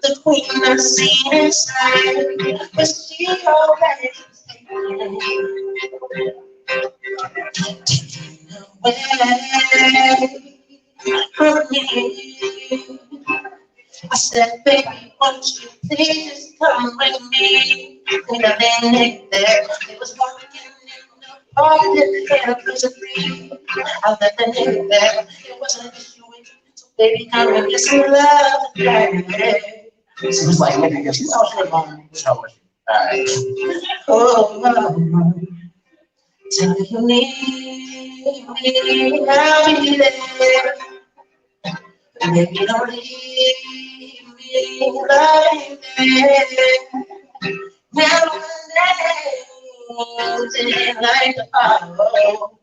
The queen I seen inside, but she already taken away from me. I said, baby, won't you please come with me? And I didn't there. It was walking in the park, didn't care if it was a free. I let the nigga there. It wasn't an issue with you. So baby, come and get some love. So it was like, nigga, guess you out here, mom. How was you? Alright. Oh, tell me you need me. I'll be there. Maybe don't leave me like that. Never let like oh.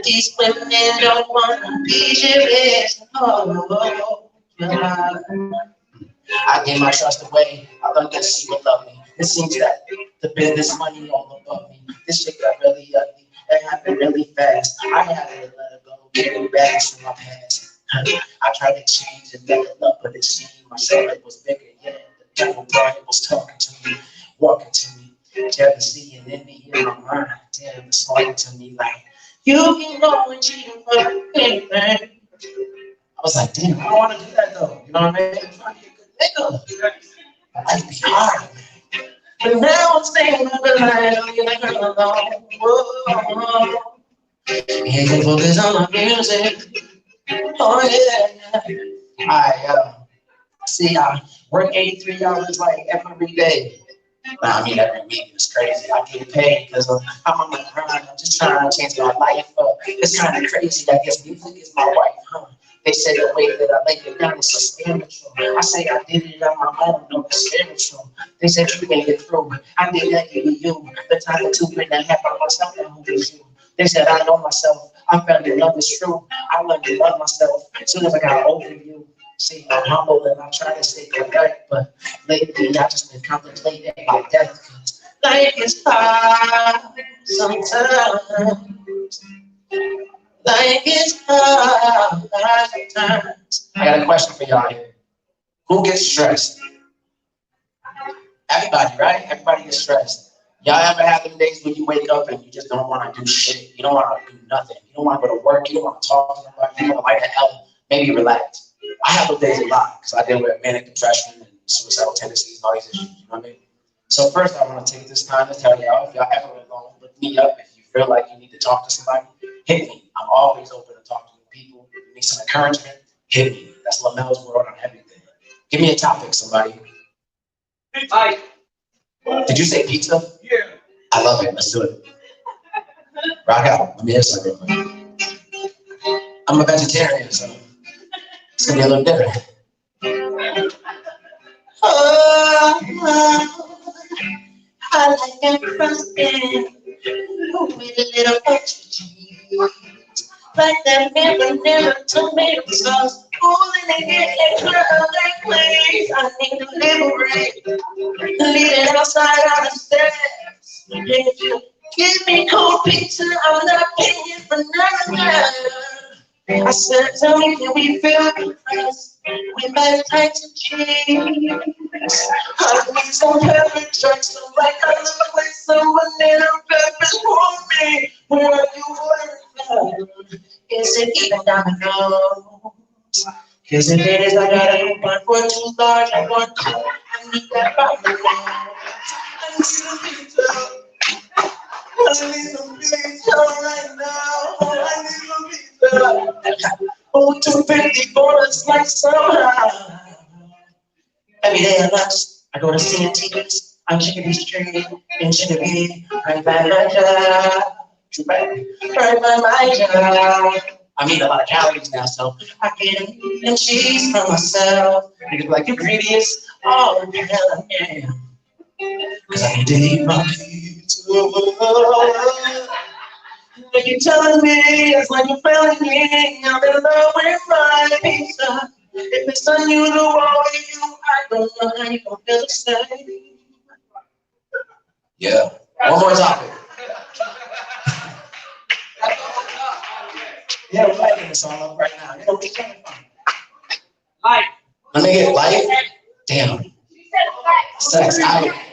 These women don't want to be serious. Oh, I gave my trust away. I learned that she would love me. It seems that the business money all above me. This shit got really ugly. It happened really fast. I had to let her go. Getting back from my past. I tried to change and make it up, but it seemed myself it was bigger. Yeah, the devil God was talking to me, walking to me, jealousy and envy in my mind. Damn, it's talking to me like you can go and cheat for anything. I was like, damn, I don't want to do that though. You know what I mean? I'm trying to be a good nigga. Life be hard, man. But now I'm staying up the line, leave my girl alone. Whoa. He can focus on my music. Oh yeah. I work 83 hours like every day. Nah, I mean every week. It's crazy. I get paid because I'm on the grind. I'm just trying to change my life up. It's kind of crazy. I guess music is my wife, huh? They say the way that I lay it down is so spiritual. I say I did it on my own, no, it's spiritual. They said you made it through. I did that to you. The time to bring that half by myself and who is you. They said I know myself. I found that love is true. I learned to love myself as soon as I got over you. See, I'm humble and I try to stay correct, but lately I just been contemplating my death. Cause life is hard sometimes. Life is hard sometimes. I got a question for y'all here. Who gets stressed? Everybody, right? Everybody gets stressed. Y'all ever have them days when you wake up and you just don't want to do shit? You don't want to do nothing. You don't want to go to work. You don't want to talk to nobody. You don't want to light the hell, maybe relax. I have those days a lot because I deal with manic depression and suicidal tendencies and all these issues. You know what I mean? So first, I want to take this time to tell y'all, if y'all ever alone, look me up. If you feel like you need to talk to somebody, hit me. I'm always open to talk to people. If you need some encouragement, hit me. That's Lamel's World on everything. Give me a topic, somebody. Hi. Did you say pizza? Yeah. I love it. Let's do it. Rock out. Let me hear something real quick. I'm a vegetarian, so it's gonna be a little different. Oh, I like that crusted with a little extra cheese. Like that vanilla tomato sauce. Ooh, and they get extra of that place. I need to liberate. Leaving outside on the steps. If you give me cold pizza, I'm not paying for nothing. I said, tell me, can we feel the press? We might like to change. I need some perfect tracks, so like I love the way someone in a purpose for me. Where are you working? Is it even down the road? Cause if it is, I got a coupon for too large. I want you. I need that bottle. I need some pizza. I need some pizza right now. I need some pizza. Oh, 250 for a slice somehow. Every day at lunch, I go to CNT's. I'm Chickadee Street in Chickadee. Right by my job. Right by my job. I mean a lot of calories now, so I get meat and cheese for myself. Niggas like, you greediest? Oh, the hell I am. Cause I need to eat my pizza. When you're telling me it's like you're failing me, I'm in love with my pizza. If it's unusual with you, I don't know how you gon' feel the same. Yeah. One more topic. Yeah, we're lighting this all up right now. You know, we can't find. Light. me get life. Damn. Sex.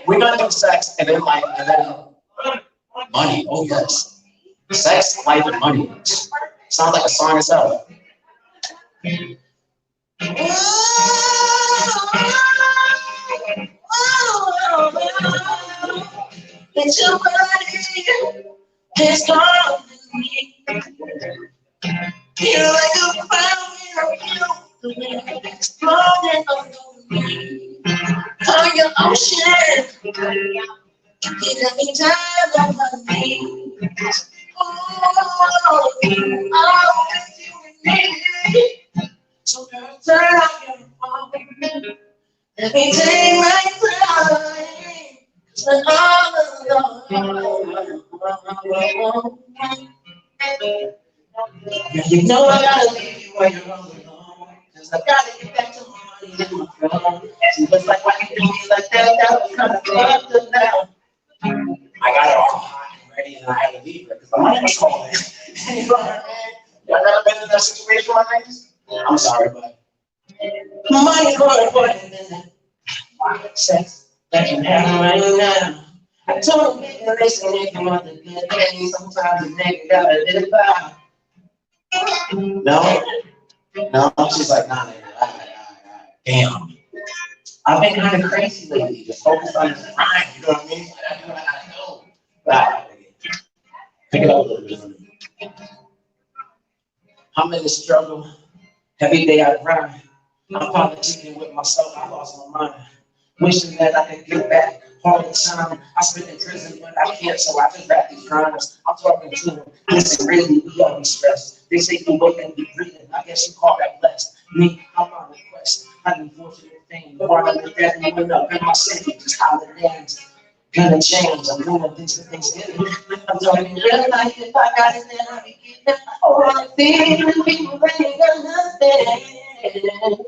We're gonna do sex and then life and then money. Oh yes. Sex, life, and money. Sounds like a song itself. It's your body, it's calling me. You're like a fire, the wind exploding over me. Oh, your ocean, you got me tired of my knees. Oh, always you and me. So girl, turn off your phone. Let me take my time. Cause I'm all alone. Yeah, you know I gotta leave you while you're all alone. Cause I gotta get back to my money in my phone. She was like, why you do me like that? That was kind of fucked up now. I got her all hot and ready and I had to leave her because the money was calling. You know what I mean? Y'all never been in that situation, my niggas? I'm sorry, but money's more important than that. Sex that you have right now. I told him, nigga, listen, nigga, want the good things. Sometimes a nigga gotta live by. No? No? She's like, nah, nigga, all right. Damn. I've been kind of crazy lately. Just focus on the grind, you know what I mean? I do what I know. Right. Pick it up a little bit. I'm in the struggle. Every day I grind. I'm politicking with myself. I lost my mind. Wishing that I could get back all the time. I spent in prison, but I can't, so I just rap these crimes. I'm talking to them. Listen, really, we all be stressed. They say you work and be breathing. I guess you call that blessed. Me, I'm on request. I'm unfortunate thing. The more I look at me, when up in my city, just holler names. Gonna change. I'm doing things for Thanksgiving. I'm talking real life. If I got it, then I'll be getting all I'm feeling. People ain't got nothing.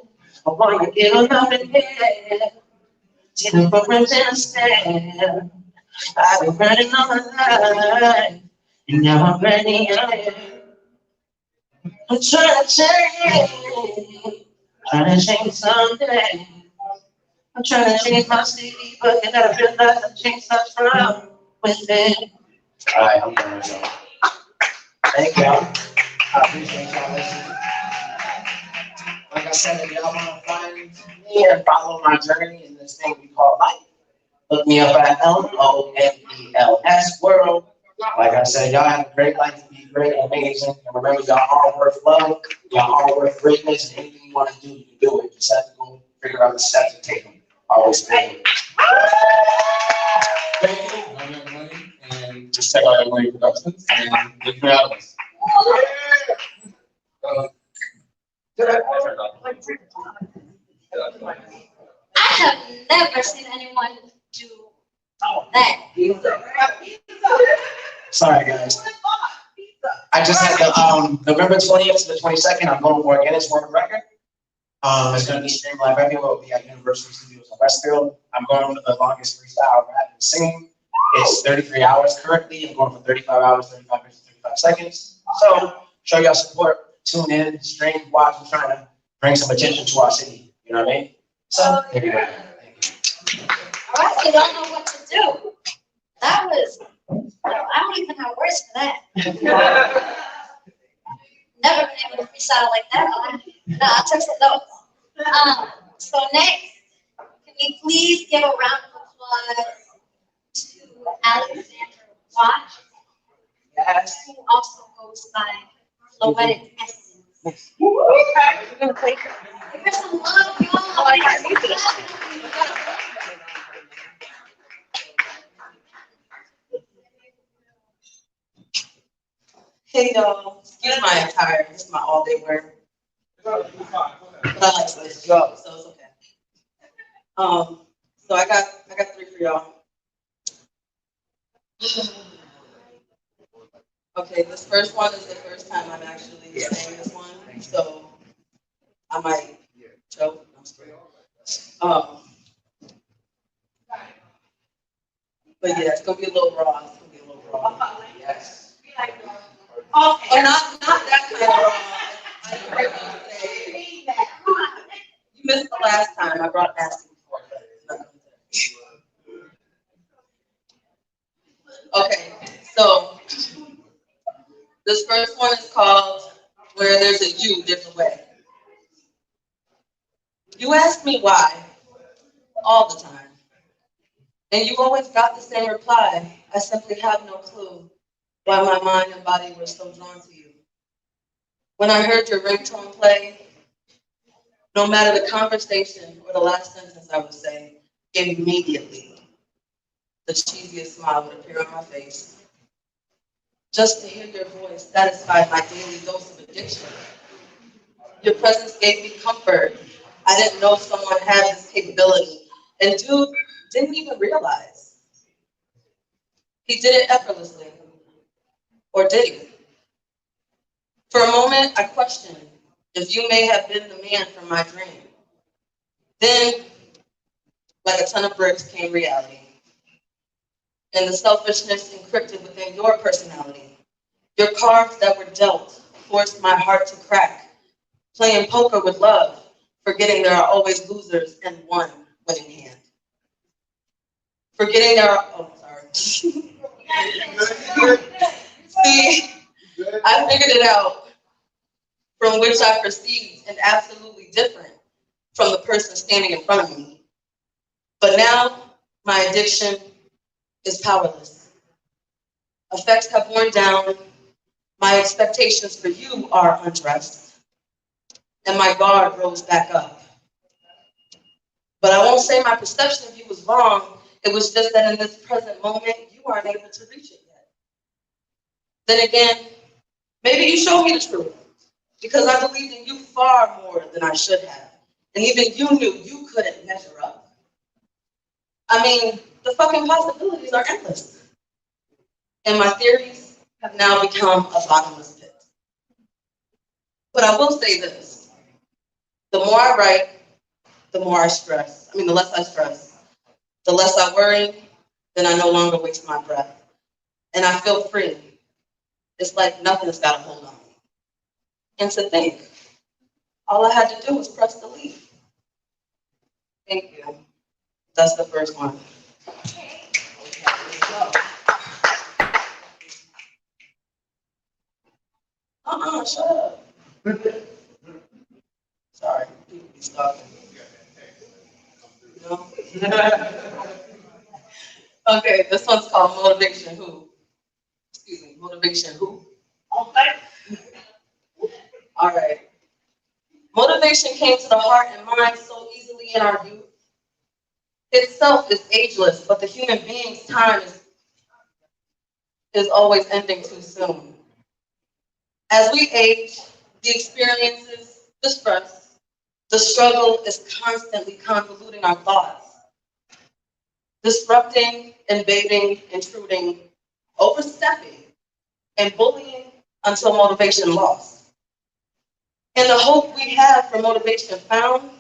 I want to get on up in here. Didn't for understand. I've been running all my life, and now I'm running out. I'm trying to change someday. I'm trying to change my city, but you gotta realize I changed such from within. Alright, I'm done with y'all. Thank y'all. I appreciate y'all listening. Like I said, if y'all want to find me and follow my journey in this thing we call life, look me up at LONELS World. Like I said, y'all have a great life, be great, amazing. And remember, y'all are worth love, y'all are worth greatness, and anything you want to do, you can do it. Just have to go figure out the steps and take them. Always thank you. Thank you, I'm Young Money, and just check out Young Money Productions and look for albums. I have never seen anyone do that. Sorry, guys. I just had the November 20th to the 22nd. I'm going for a Guinness World Record. It's going to be streamed live everywhere. It'll be at Universal Studios in Westfield. I'm going for the longest freestyle rap and singing. It's 33 hours currently. I'm going for 35 hours, 35 minutes, 35 seconds. So show y'all support. Tune in, stream, watch. I'm trying to bring some attention to our city. You know what I mean? So, there you go. All right, you don't know what to do. That was, I don't even have words for that. Never been able to freestyle like that. No, I took some notes. So next, can we please give a round of applause to Alexander Watt, Yes. who also goes by Floetic Essence. Give her some love, y'all. Hey y'all, excuse my attire, this is my all day wear. But I like this job, so it's okay. So I got three for y'all. Okay, this first one is the first time I'm actually saying this one, so I might choke. I'm scared. But yeah, it's gonna be a little raw. It's gonna be a little raw. Yes. Oh, not that kind of raw. I heard you say. You missed the last time. I brought nasty before, but it's not gonna be. Okay, so this first one is called Where There's a You, There's a Way. You ask me why all the time, and you always got the same reply. I simply have no clue why my mind and body were so drawn to you. When I heard your ringtone play, no matter the conversation or the last sentence I would say, immediately the cheesiest smile would appear on my face. Just to hear your voice satisfied my daily dose of addiction. Your presence gave me comfort. I didn't know someone had this capability. And dude didn't even realize. He did it effortlessly. Or did he? For a moment, I questioned if you may have been the man from my dream. Then, like a ton of bricks, came reality. And the selfishness encrypted within your personality. Your cards that were dealt forced my heart to crack. Playing poker with love, forgetting there are always losers and one winning hand. Forgetting there are, oh, sorry. See, I figured it out, from which I perceived and absolutely different from the person standing in front of me. But now, my addiction is powerless. Effects have worn down, my expectations for you are undressed, and my guard rose back up. But I won't say my perception of you was wrong. It was just that in this present moment, you aren't able to reach it yet. Then again, maybe you showed me the truth because I believed in you far more than I should have. And even you knew you couldn't measure up. I mean, the fucking possibilities are endless. And my theories have now become a bottomless pit. But I will say this. The more I write, the more I stress. The less I stress. The less I worry, then I no longer waste my breath. And I feel free. It's like nothing's got a hold on me. And to think, all I had to do was press delete. Thank you. That's the first one. Shut up. Sorry, people be stalking. No? Okay, this one's called Motivation Who. Excuse me, Motivation Who? Okay. All right. Motivation came to the heart and mind so easily in our youth. Itself is ageless, but the human being's time is always ending too soon. As we age, the experiences, the stress, the struggle is constantly convoluting our thoughts, disrupting, invading, intruding, overstepping, and bullying until motivation lost. And the hope we have for motivation found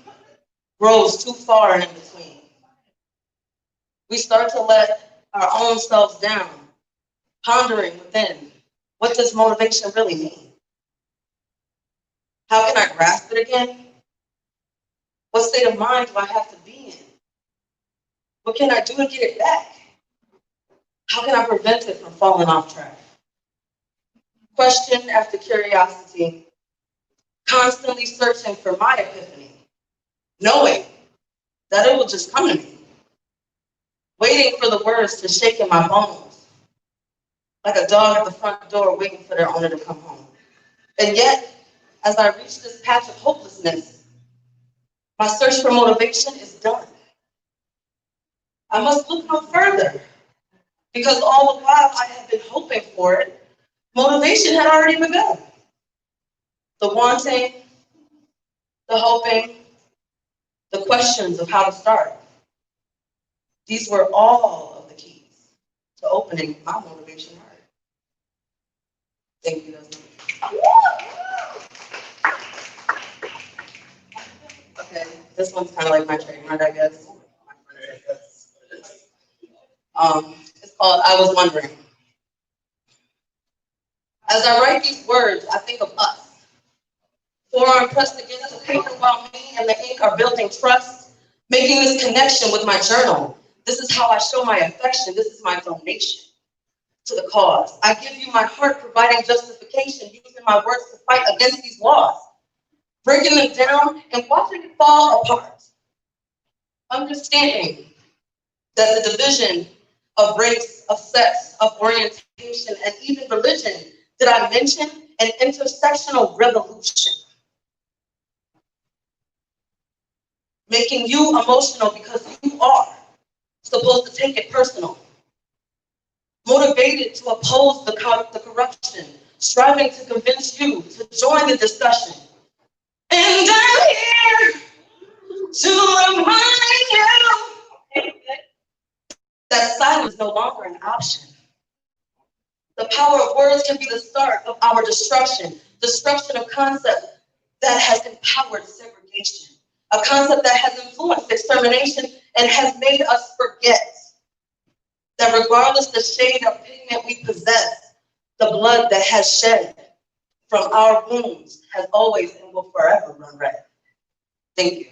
grows too far and in between. We start to let our own selves down, pondering within, what does motivation really mean? How can I grasp it again? What state of mind do I have to be in? What can I do to get it back? How can I prevent it from falling off track? Question after curiosity, constantly searching for my epiphany, knowing that it will just come to me, waiting for the words to shake in my bones, like a dog at the front door waiting for their owner to come home. And yet, as I reach this patch of hopelessness, my search for motivation is done. I must look no further, because all the while I have been hoping for it, motivation had already begun. The wanting, the hoping, the questions of how to start. These were all of the keys to opening my motivation heart. Thank you, Desmond. Okay, this one's kind of like my trademark, I guess. It's called I Was Wondering. As I write these words, I think of us, forearm pressed against the paper while me and the ink are building trust, making this connection with my journal. This is how I show my affection. This is my donation to the cause. I give you my heart, providing justification, using my words to fight against these laws, breaking them down and watching it fall apart. Understanding that the division of race, of sex, of orientation, and even religion, did I mention an intersectional revolution? Making you emotional because you are supposed to take it personal. Motivated to oppose the corruption, striving to convince you to join the discussion. And I'm here to remind you that silence is no longer an option. The power of words can be the start of our destruction of concept that has empowered segregation, a concept that has influenced extermination and has made us forget that regardless the shade of pigment we possess, the blood that has shed from our wounds has always and will forever run red. Thank you.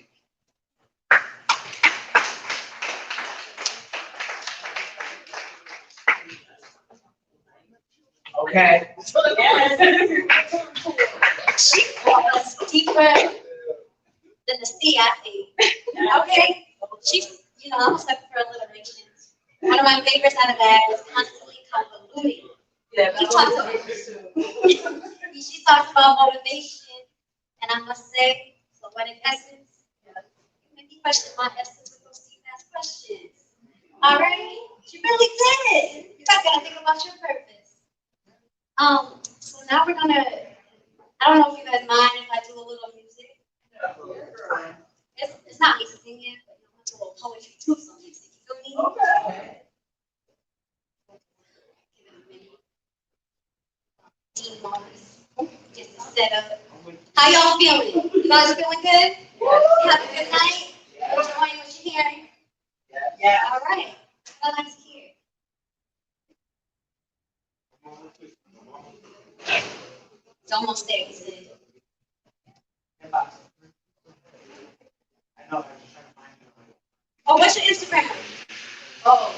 Okay. She was deeper than the sea, I think. Okay? She's, I'm a sucker for alliteration. One of my favorites out of that was constantly convoluting. He talks about, she talks about motivation, and I must say, so what in essence, you make me question my essence with those deep ass questions. All right? She really did. You guys gotta think about your purpose. So now we're gonna, I don't know if you guys mind if I do a little music. It's not me singing, but it's a little poetry too, some music. You feel me? Okay. Just to set up. How y'all feeling? You guys feeling good? You have a good night? Enjoying what you're hearing? Yeah. All right. I like to hear. It's almost there, he said. Oh, what's your Instagram? Oh,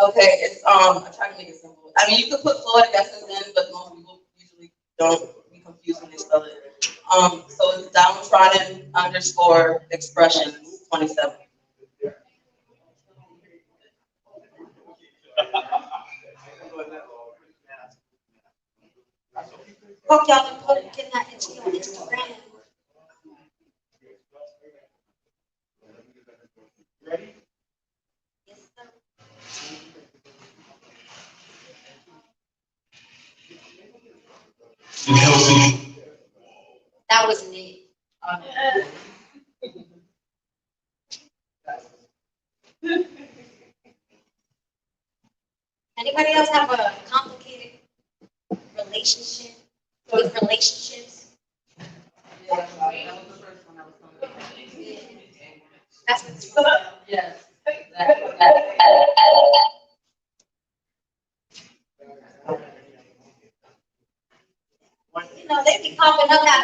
okay, it's I'm trying to make it simple. I mean, you could put Floyd Essence in, but most people usually don't be confused when they spell it. So it's downtrodden _ expressions 27. Hope y'all can put it, get that into your Instagram. Yes, sir. That wasn't it. Anybody else have a complicated relationship with relationships? Yeah, that was the first one I was talking about. That's what it's about. Yes. They be popping up that.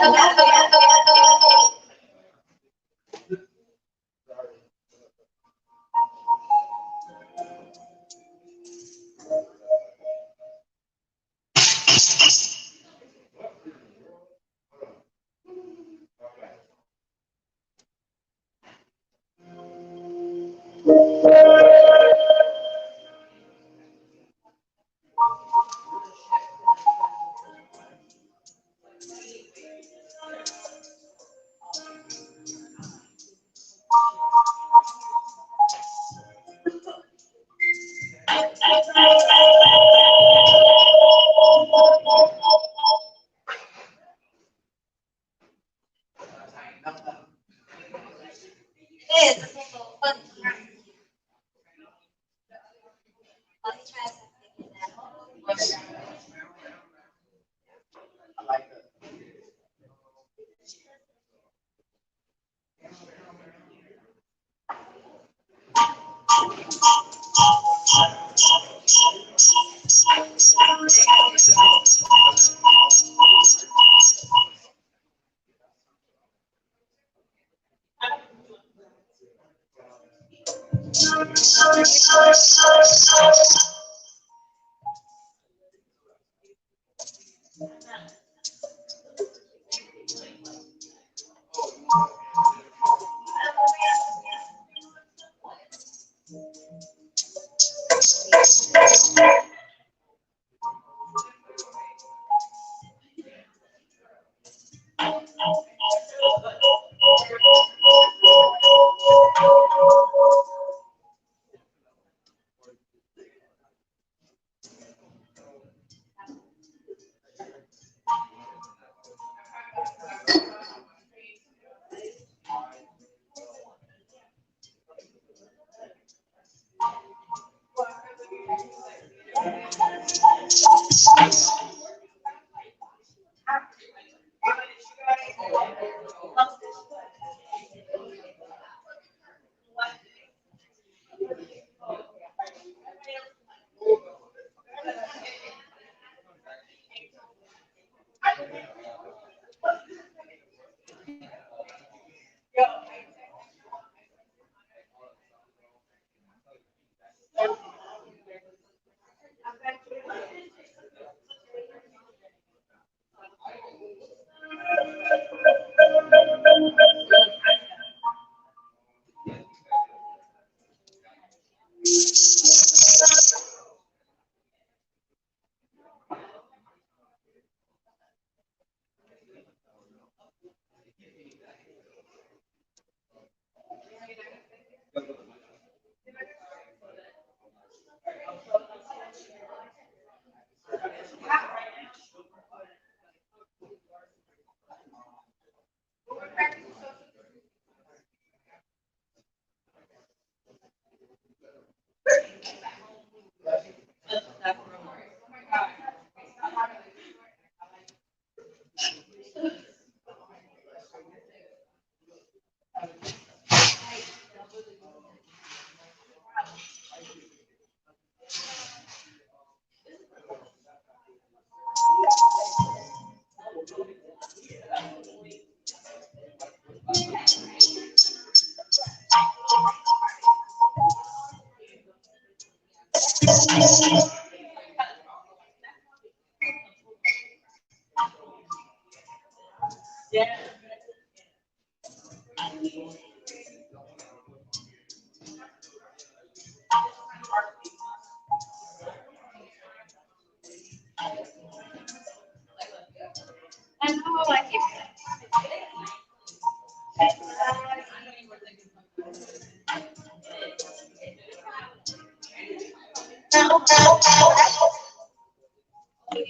I know, I keep.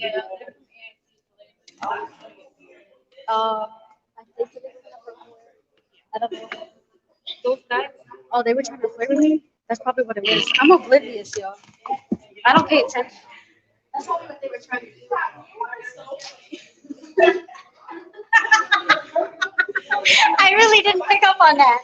Yeah. I think it is number 4. I don't know. Those guys, oh, they were trying to flirt with me? That's probably what it was. I'm oblivious, y'all. I don't pay attention. That's probably what they were trying to do. I really didn't pick up on that.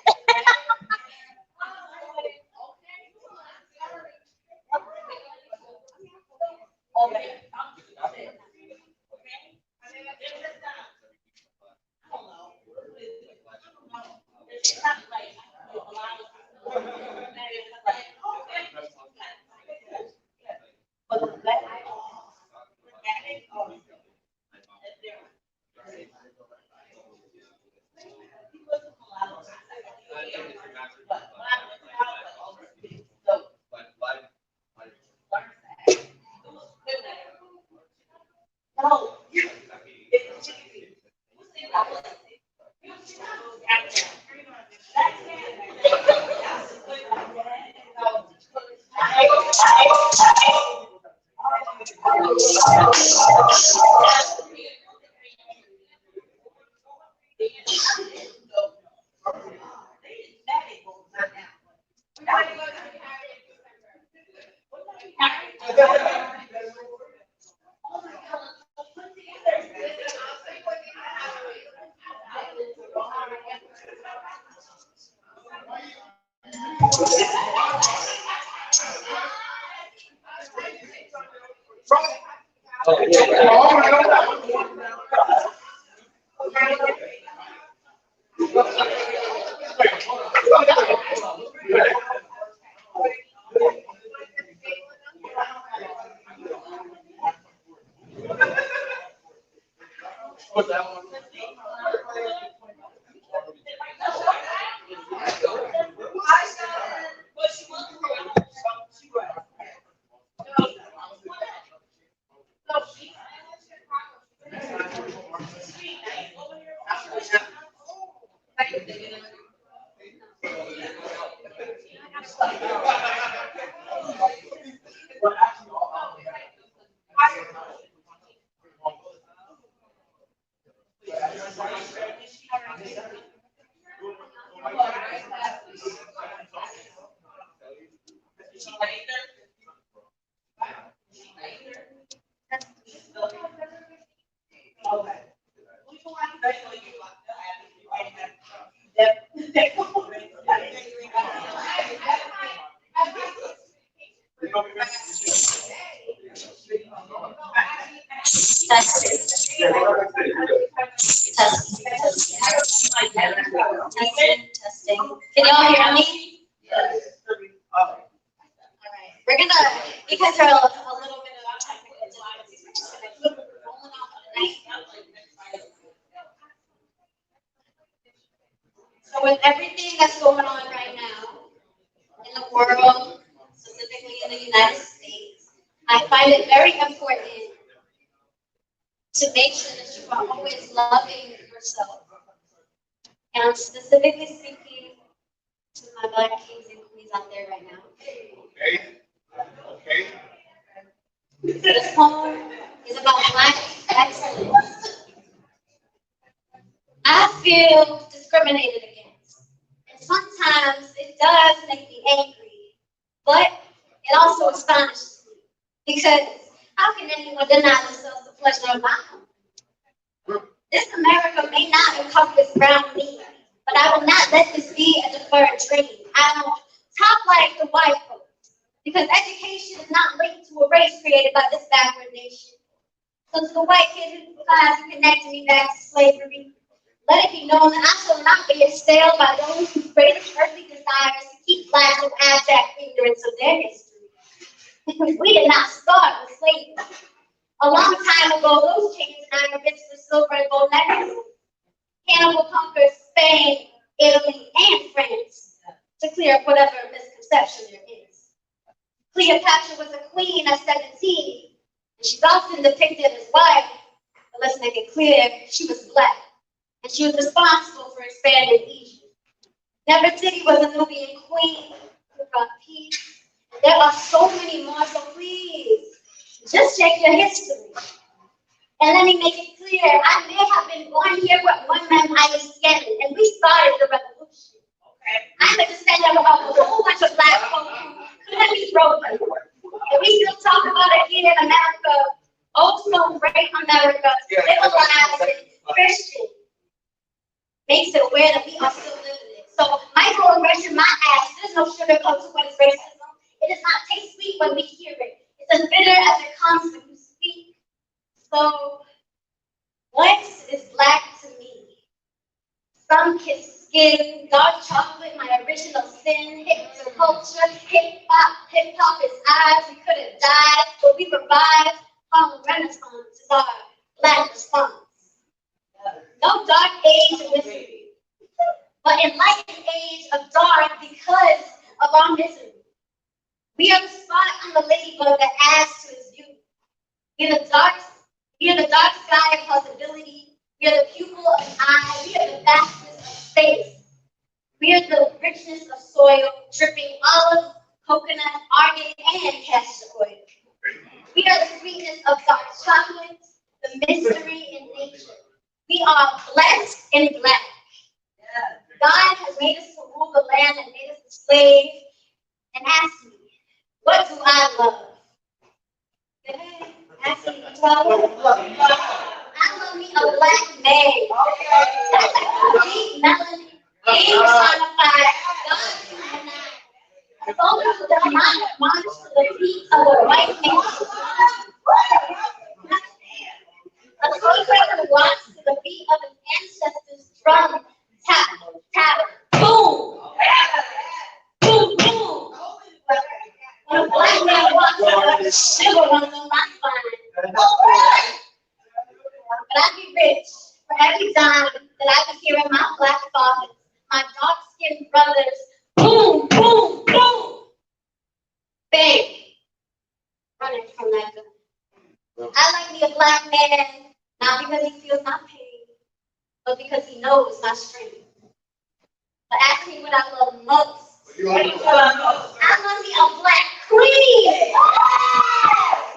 Testing. Testing. Can y'all hear me? All right. We're gonna, because there are a little bit of technical difficulties, we're just gonna keep rolling on tonight. So with everything that's going on right now in the world, specifically in the United States, I find it very important to make sure that you are always loving yourself. And I'm specifically speaking to my Black kings and queens out there right now. Okay. This poem is about Black excellence. I feel discriminated against. And sometimes it does make me angry, but it also astonishes me. Because how can anyone deny themselves the pleasure of my home? This America may not encompass brown me, but I will not let this be a deferred dream. I don't talk like the white folks, because education is not linked to a race created by this backward nation. So to the white kid who tries to connect me back to slavery, let it be known that I shall not be assailed by those whose greatest earthly desire is to keep Blacks in abject ignorance of their history. Because we did not start with slavery. A long time ago, those chains and iron bits for silver and gold necklaces. Hannibal conquered Spain, Italy, and France to clear up whatever misconception there is. Cleopatra was a queen at 17, and she's often depicted as white, but let's make it clear, she was Black, and she was responsible for expanding Egypt. Nefertiti was a Nubian queen who brought peace. There are so many more, so please, just check your history. And let me make it clear, I may have been born here with one man Irish skin, and we started the revolution. I'm a descendant of a whole bunch of Black folk who couldn't be broken. And we still talk about it here in America, old so great America, civilized and Christian. Makes it aware that we are still living it. So microaggression, my ass, there's no sugarcoat to what is racism. It does not taste sweet when we hear it. It's as bitter as it comes when you speak. So, what is Black to me? Sun-kissed skin, dark chocolate, my original sin, hip to culture, hip-hop is ours, we could have died, but we revived. Harlem Renaissance is our Black response. No dark age of misery, but enlightened age of dark because of our misery. We are the spot on the ladybug that adds to its beauty. We are the dark sky of possibility. We are the pupil of an eye. We are the vastness of space. We are the richness of soil, dripping olive, coconut, argan, and castor oil. We are the sweetness of dark chocolate, the mystery in nature. We are blessed and Black. God has made us to rule the land and made us to slave. And ask me, what do I love? Ask me, what do I love? I love me a Black man. That's like a deep melody, being personified, God. A soldier that march to the beat of a white man. A soldier that walks to the beat of an ancestor's drum. Tap, tap, boom. Boom, boom. When a Black man walks up, the sugar runs on my spine. But I be rich. for every time that I be hearing my black fathers, my dark-skinned brothers, boom, boom, boom, bang, running from that gun. I like me a black man, not because he feels my pain, but because he knows my strength. But ask me what I love most. I love me a black queen.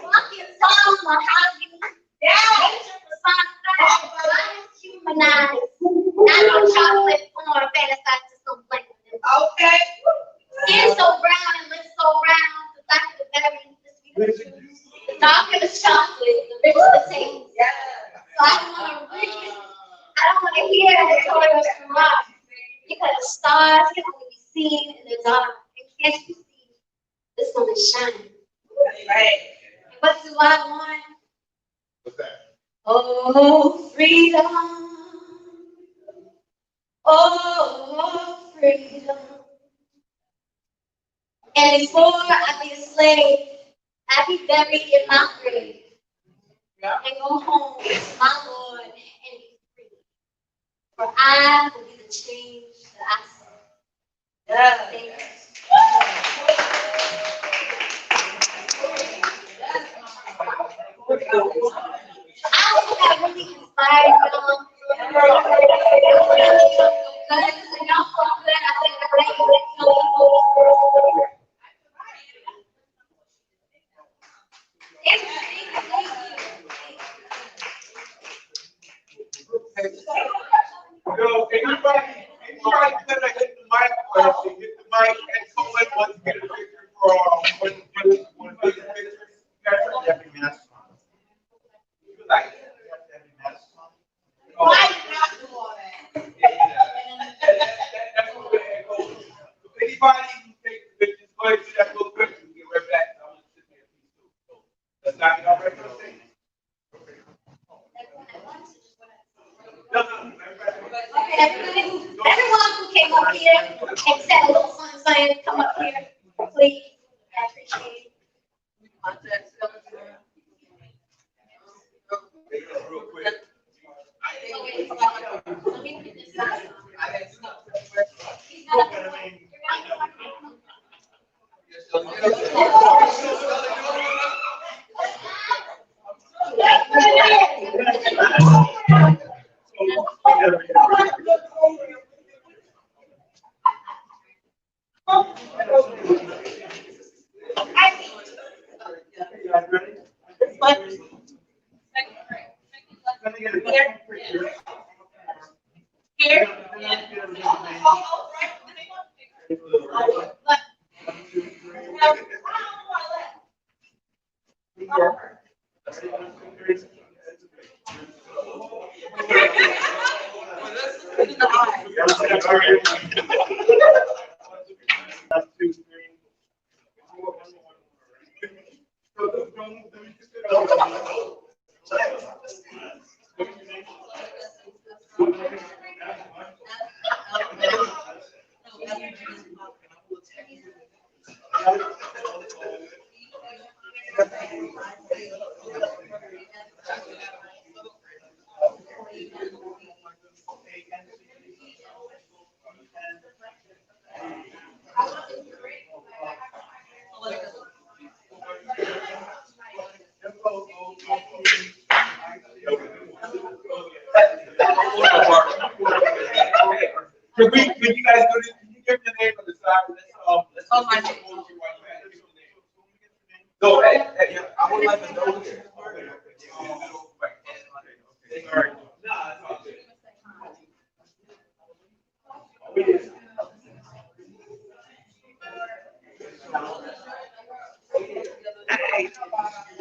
Walking tall, mahogany, nature personified, life humanized. Not no chocolate porn, fantasize just don't blame them. Okay. Skin so brown and lips so round, the black of the berry, the sweet of the juice, the darker the chocolate, the richer the taste. So I don't want to hear the Toyota rock, because the stars can only be seen in the dark. And can't you see the sun is shining? Right. And what do I want? What's that? Oh, freedom. Oh, freedom. And before I be a slave, I be buried in my grave. And go home to my Lord and be free. For I will be the change that I see. Yeah. Thank you. I hope that really inspired y'all. And y'all feel good. I think the way you tell people. Thank you. Yo, anybody gonna hit the mic or hit the mic and someone wants to get a picture for one big picture? You guys have to have your mask on. You like it? You have to have your mask on. Why did not do all that? That's the way it goes. If anybody who takes the pictures, go ahead and do that real quick. We'll get right back. I'm gonna sit there too. So let's knock it out right now. Okay, everyone who came up here and said a little something, come up here, please. I appreciate it. Real quick. Oh, wait, let me put this down. He's not up there. Can you guys go to, can you give the name of the side? Let's Oh, my name. No, hey, I would like to know this. Sorry.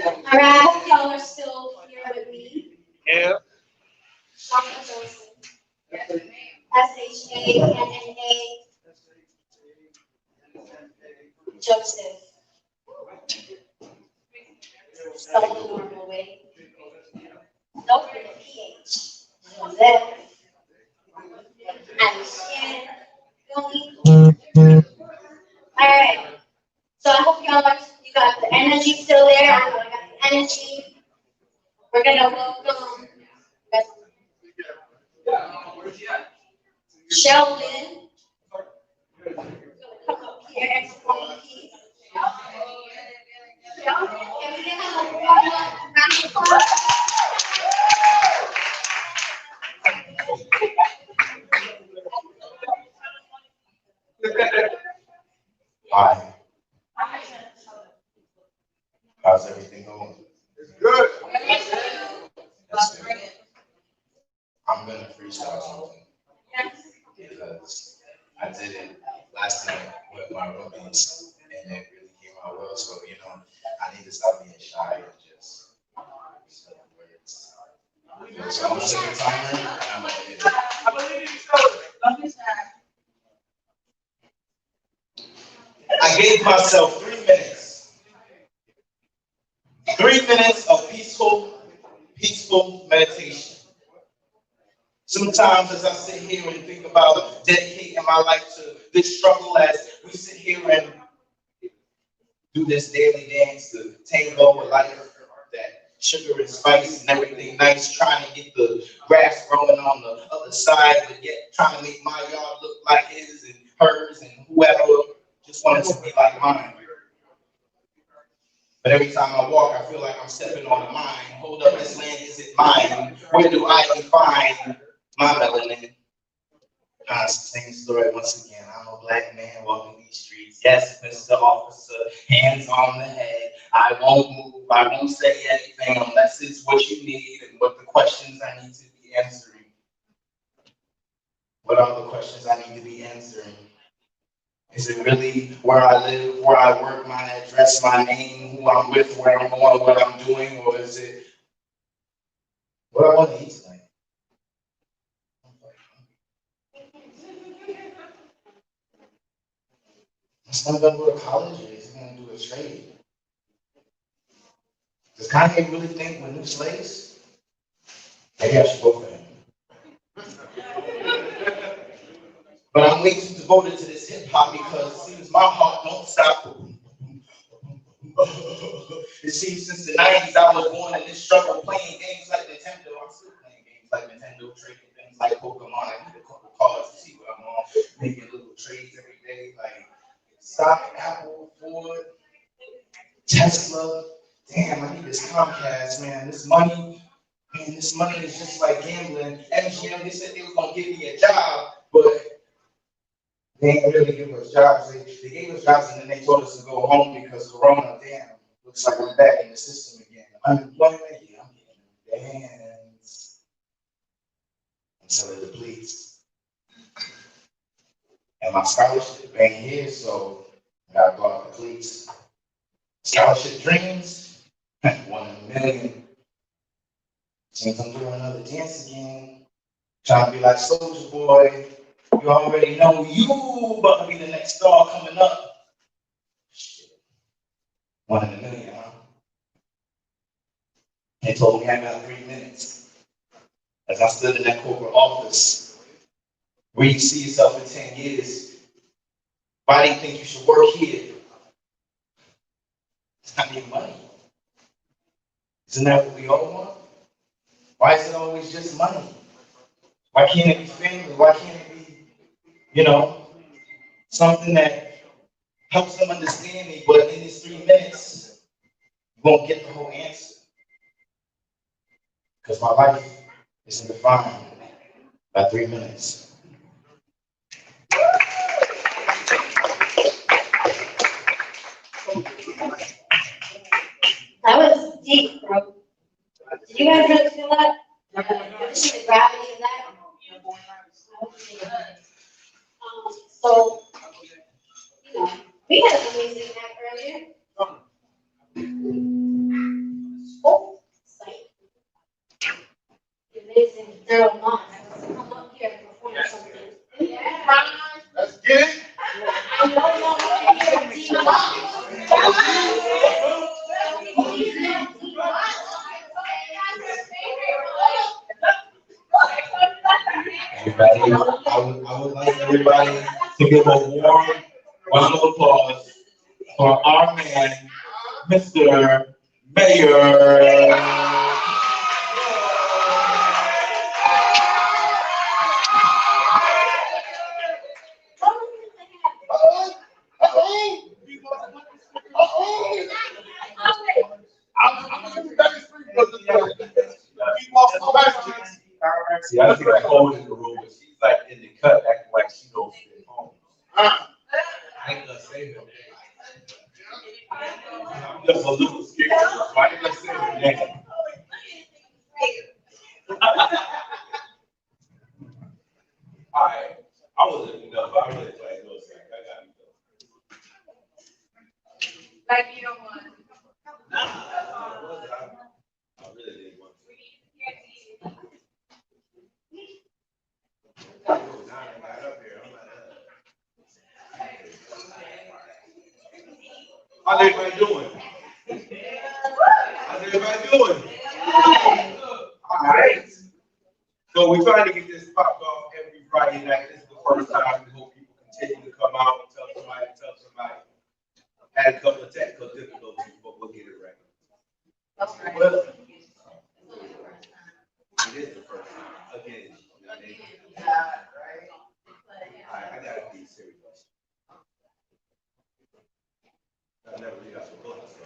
All right, I hope y'all are still here with me. Yeah. Dr. Joseph. SHANNA. Joseph. Spell the normal way. Don't forget the PH. Joseph. Understand? Feel me? All right. So I hope you got the energy still there. I know I got the energy. We're gonna welcome. Sheldon. Come up here and explain peace. Sheldon, can we get him a warm up round of applause? Hi, how's everything going? It's good. That's good. I'm gonna freestyle something because I did it last night with my roommates and it really came out well. So, I need to stop being shy and just say words. So I'm gonna set a timer and I'm gonna hit it. I believe in you. I gave myself 3 minutes. 3 minutes of peaceful meditation. Sometimes as I sit here and think about dedicating my life to this struggle, as we sit here and do this daily dance, the tango of life, that sugar and spice and everything nice, trying to get the grass growing on the other side, but yet trying to make my yard look like his and hers and whoever just wanted to be like mine. But every time I walk, I feel like I'm stepping on a mine. Hold up, this land isn't mine. Where do I define my melanin? Same story once again. I'm a black man walking these streets. Yes, Mr. Officer, hands on the head. I won't move. I won't say anything unless it's what you need and what the questions I need to be answering. What are the questions I need to be answering? Is it really where I live, where I work, my address, my name, who I'm with, where I'm going, what I'm doing, or is it what I want to eat tonight? Is he gonna go to college or is he gonna do a trade? Does Kanye really think we're new slaves? Maybe I should vote for him. But I'm way too devoted to this hip hop because it seems my heart don't stop. It seems since the 90s I was born in this struggle playing games like Nintendo. I'm still playing games like Nintendo, trading things like Pokemon. I need a couple cards to see what I'm on. Making little trades every day like stock, Apple, Ford, Tesla. Damn, I need this Comcast, man. This money is just like gambling. MGM, they said they was gonna give me a job, but they ain't really give us jobs. They gave us jobs and then they told us to go home because Corona, damn, looks like we're back in the system again. Unemployment, yeah, I'm getting bands until it depletes. And my scholarship ain't here, so I gotta go out the cleats. Scholarship dreams, 1 in a million. Seems I'm doing another dance again. Trying to be like Soulja Boy. You already know you about to be the next star coming up. Shit. 1 in a million, huh? They told me I got 3 minutes. As I stood in that corporate office, where you see yourself in 10 years, why do you think you should work here? I need money. Isn't that what we all want? Why is it always just money? Why can't it be family? Why can't it be, something that helps them understand me, but in these 3 minutes, you won't get the whole answer. Because my life isn't defined by 3 minutes. That was deep, bro. Did you guys really feel that? The gravity of that? So, we had an amazing night earlier. Oh, sight. The amazing Daryl Moss has come up here and performed something. Yeah. Let's get it. I don't know what to hear Dean Everybody, I would like everybody to give a warm round of applause for our man, Mr. Mayor. See, I think I hold in the room, but she's like in the cut, acting like she don't fit home. I ain't gonna say her name. I'm just a little scared, so I ain't gonna say her name. Alright, I was looking up, but I really like no second. I gotta go. Like you don't want. I really didn't want to. Now I got up here, I'm like, how's everybody doing? How's everybody doing? All right. So we're trying to get this popped off every Friday night. This is the first time. We hope people continue to come out and tell somebody. Had a couple of technical difficulties, but we'll get it right. Well, it is the first time. Again, all right, I gotta be serious. I never read out the book, so.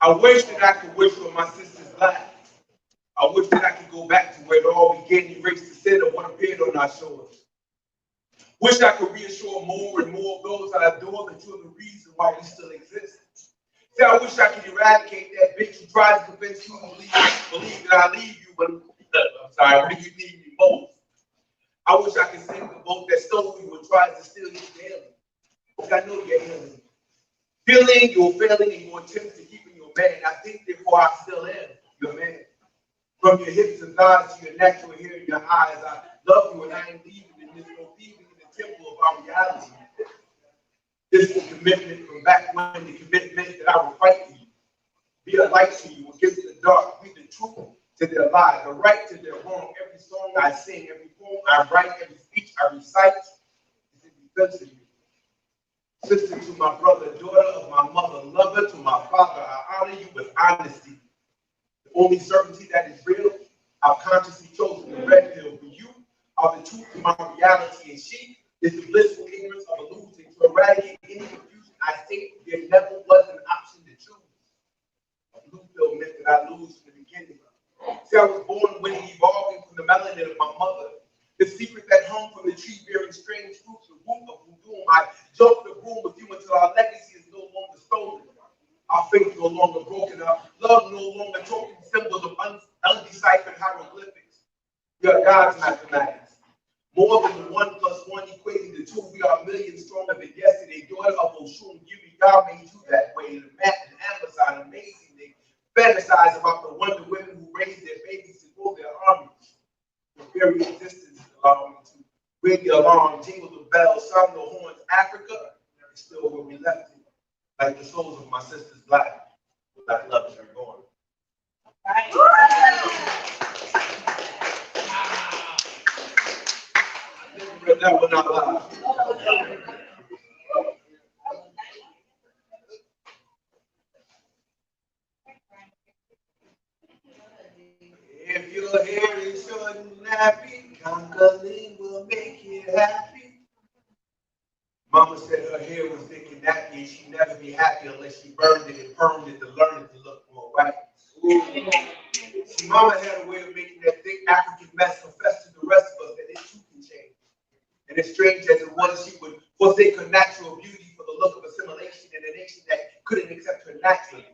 I wish that I could wish for my sister's life. I wish that I could go back to where it all began, erase the sin of what appeared on our shores. Wish I could reassure more and more of those that I adore that you're the reason why we still exist. See, I wish I could eradicate that bitch who tries to convince you to believe that I leave you when when you need me most. I wish I could sing the boat that stole you and tries to steal you daily. Because I know you're healing. Feeling your failing and your attempts to keep your man. I think therefore I still am your man. From your hips and thighs to your natural hair and your eyes, I love you and I ain't leaving in this no thieving in the temple of our reality. This is the commitment from back when, the commitment that I will fight for you. Be a light to you against the dark, be the truth to their lie, the right to their wrong. Every song I sing, every poem I write, every speech I recite is in defense of you. Sister to my brother, daughter of my mother, lover to my father, I honor you with honesty. The only certainty that is real, I've consciously chosen the red pill. For you are the truth to my reality, and she is the blissful ignorance of a losing. To eradicate any confusion, I state there never was an option to choose. A blue pill meant that I lose from the beginning. See, I was born winning, evolving from the melanin of my mother. The secret that hung from the tree bearing strange fruits, the root of doom. I jumped the broom with you until our legacy is no longer stolen. Our faith no longer broken, our love no longer token symbols of undeciphered hieroglyphics. We are God's mathematics. More than the 1 + 1 equating the 2. We are millions stronger than yesterday. Daughter of Oshun, Yuri, God made you that way. The math and Amazon, amazing. They fantasize about the wonder women who raised their babies to grow their armies. The very existence is allowing me to ring the alarm, jingle the bells, sound the horns. Africa is still where we left it. Like the souls of my sister's life, like love is reborn. Read that one out loud. If your hair is short and nappy, Conquerling will make you happy. Mama said her hair was thick and nappy and she'd never be happy unless she burned it and permed it to learn it to look more white. See, Mama had a way of making that thick African mess confess to the rest of us that it too can change. And as strange as it was, she would forsake her natural beauty for the look of assimilation in a nation that couldn't accept her naturally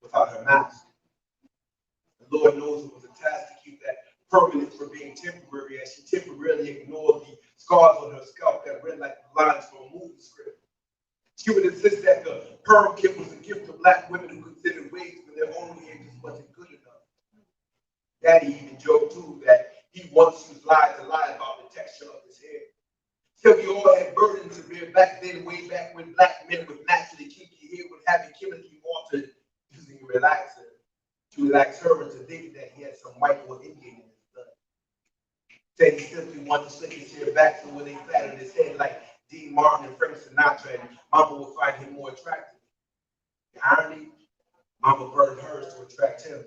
without her mask. The Lord knows it was a task to keep that permanence from being temporary, as she temporarily ignored the scars on her scalp that read like the lines from a movie script. She would insist that the perm kit was a gift to black women who considered wigs when their own hair just wasn't good enough. Daddy even joked too that he once used lies to lie about the texture of his hair. So we all had burdens to bear back then, way back when black men with naturally kinky hair would have it chemically altered using a relaxer to relax her into thinking that he had some white or Indian in his blood. Said he simply wanted to slick his hair back so when they flattened his head like Dean Martin and Frank Sinatra, and Mama would find him more attractive. The irony, Mama burned hers to attract him.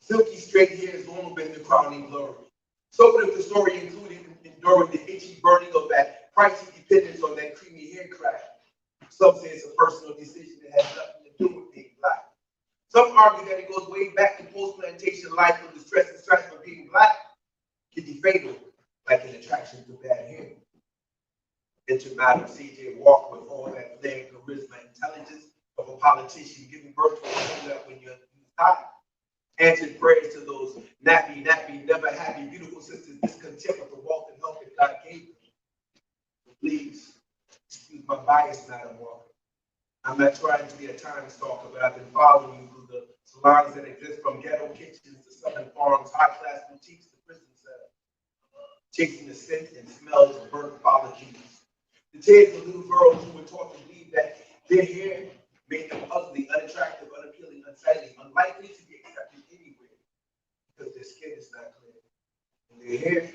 Silky straight hair has long been the crowning glory. So if the story included enduring the itchy burning of that pricey dependence on that creamy hair crack. Some say it's a personal decision that has nothing to do with being black. Some argue that it goes way back to post-plantation life when the stress and strife of being black can be fatal, like an attraction to bad hair. Enter Madam C.J. Walker with all that flair, charisma, intelligence of a politician, giving birth to a whole that when you're tired. Answered prayers to those nappy, never happy, beautiful sisters, discontent with the wealth and health that God gave them. Please, excuse my bias, Madam Walker. I'm not trying to be a time stalker, but I've been following you through the salons that exist from ghetto kitchens to southern farms, high-class boutiques to prison cells, chasing the scent and smells of burnt apologies. The tears of little girls who were taught to believe that their hair made them ugly, unattractive, unappealing, unsightly, unlikely to be accepted anywhere because their skin is not clear. And their hair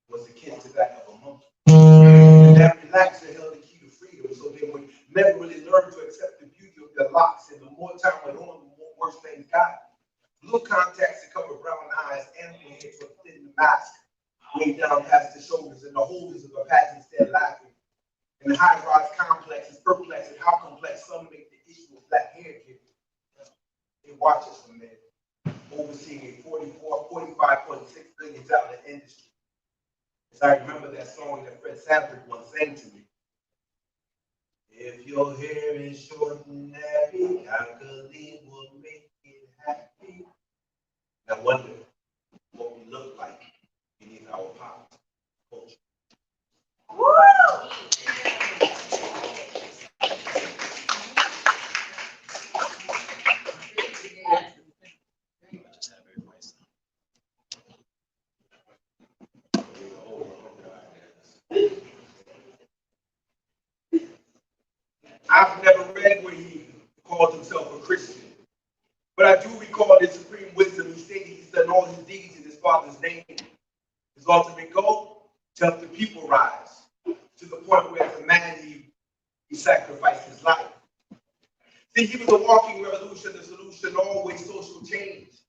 was akin to that of a monkey. And that relaxer held the key to freedom, so they would never really learn to accept the beauty of their locks. And the more time went on, the more worse things got. Blue contacts that cover brown eyes, ample hair to a thin mask, way down past the shoulders, and the holders of the pageants there laughing. And the high-rise complex is perplexed at how complex some make the issue of black hair can be. They watch us from there, overseeing a $45.6 billion industry. As I remember that song that Fred Sanford once sang to me. If your hair is short and nappy, Calculated will make it happy. And I wonder what we look like beneath our pop culture. I've never read where he called himself a Christian, but I do recall his supreme wisdom. He stated he's done all his deeds in his Father's name. His ultimate goal, to help the people rise, to the point where as a man he sacrificed his life. See, he was a walking revolution, the solution, always social change.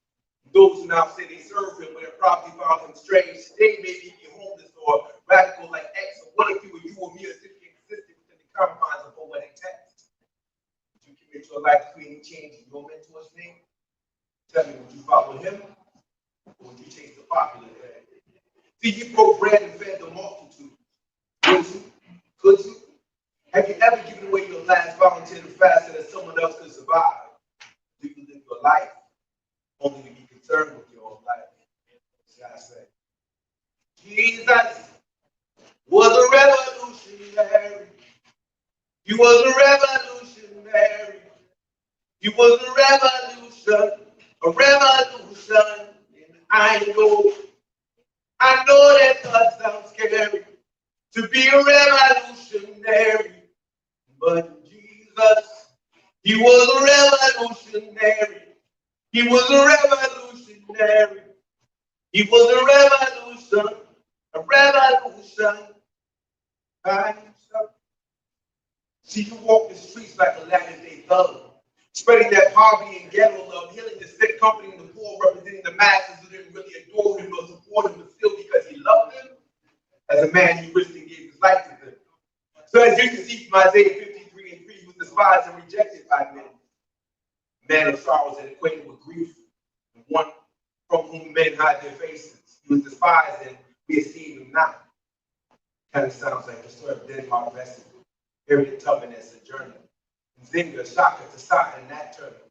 Those who now say they serve him, but have probably found him strange. Today, maybe be homeless or radical like X, or what if he were you or me, or simply existed within the confines of poetic text? Would you commit your life to creating change in your mentor's name? Tell me, would you follow him, or would you chase the popular thing? See, he broke bread and fed the multitude. Would you? Could you? Have you ever given away your last volunteer to fast so that someone else could survive? Do you live your life only to be concerned with your own life? See, I say, Jesus was a revolutionary. He was a revolutionary. He was a revolution. And I know that does sound scary to be a revolutionary, but Jesus, he was a revolutionary. He was a revolutionary. He was a revolution by himself. See, you walk the streets like a latter-day thug, spreading that poverty and ghetto love, healing the sick, comforting the poor, representing the masses who didn't really adore him or support him, but still because he loved them. As a man, he risked and gave his life to them. So as you can see from Isaiah 53:3, he was despised and rejected by men. A man of sorrows and acquainted with grief, and one from whom men hide their faces. He was despised and we esteemed him not. Kind of sounds like the story of Denmark Vesey, Harriet Tubman as Sojourner, Zinga, Shaka, Tassat, and Nat Turner.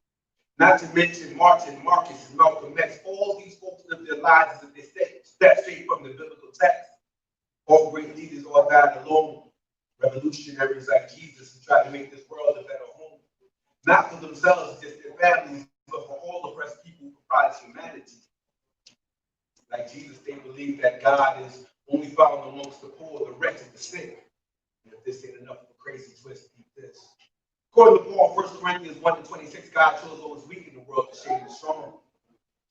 Not to mention Martin, Marcus, and Malcolm X. All these folks lived their lives as if they stepped straight from the biblical text. All great leaders all died alone. Revolutionaries like Jesus who tried to make this world a better home. Not for themselves, just their families, but for all oppressed people who comprise humanity. Like Jesus, they believe that God is only found amongst the poor, the wretched, the sick. And if this ain't enough of a crazy twist, keep this. According to Paul, 1 Corinthians 1:26, God chose what was weak in the world to shame the strong.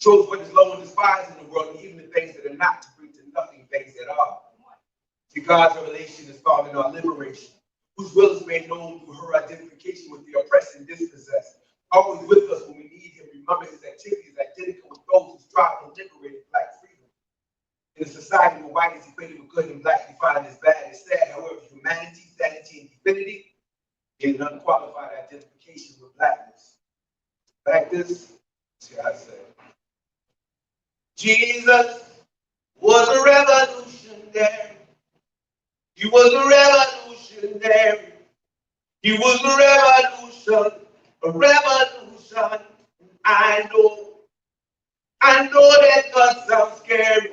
Chose what is low and despised in the world, and even the things that are not, to bring to nothing things that are. See, God's revelation is found in our liberation, whose will is made known through her identification with the oppressed and dispossessed. Always with us when we need him. Remember his activities identical with those who strive to liberate black freedom. In a society where white is equated with good and black defined as bad and sad, however, humanity, sanity, and divinity get an unqualified identification with blackness. Like this, see how I say. Jesus was a revolutionary. He was a revolutionary. He was a revolution, a revolution. I know that God sounds scary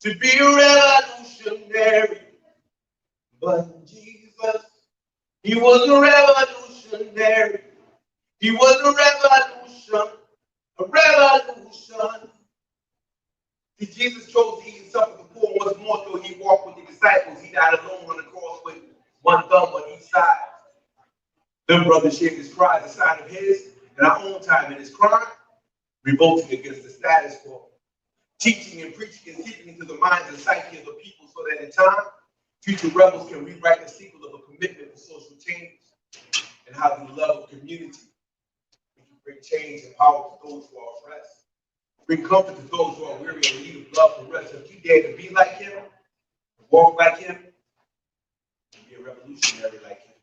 to be a revolutionary, but Jesus, he was a revolutionary. He was a revolution. See, Jesus chose to eat and supper with the poor. Once more, though he walked with the disciples, he died alone on the cross with one thumb on each side. Them brothers shared his cries, a sign of his, and our own time in his crime, revolting against the status quo, teaching and preaching and seeping into the minds and psyche of the people so that in time, future rebels can rewrite the sequel of a commitment to social change and how through love of community, we can bring change and power to those who are oppressed, bring comfort to those who are weary and in need of love for rest. If you dare to be like him, walk like him, and be a revolutionary like him.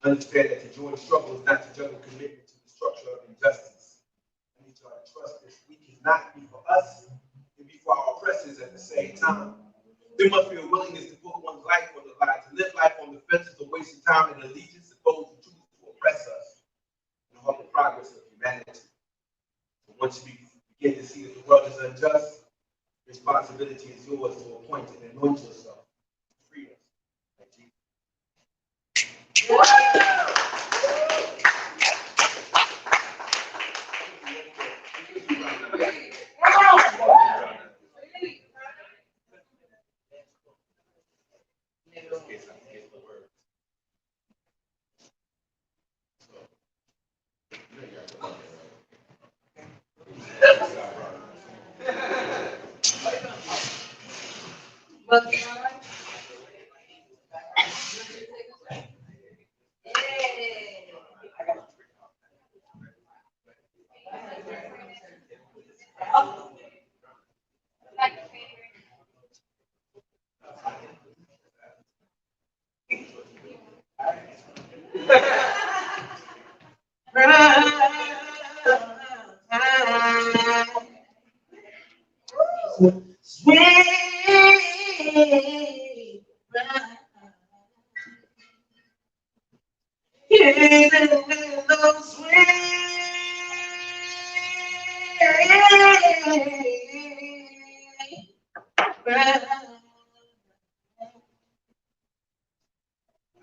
Understand that to join struggle is not to juggle commitment to the structure of injustice. I need y'all to trust this week is not be for us, it be for our oppressors at the same time. There must be a willingness to put one's life on the line, to live life on the fences of wasting time and allegiance to those who choose to oppress us and halt the progress of humanity. So once you begin to see that the world is unjust, responsibility is yours to appoint and anoint yourself to freedom. Like Jesus.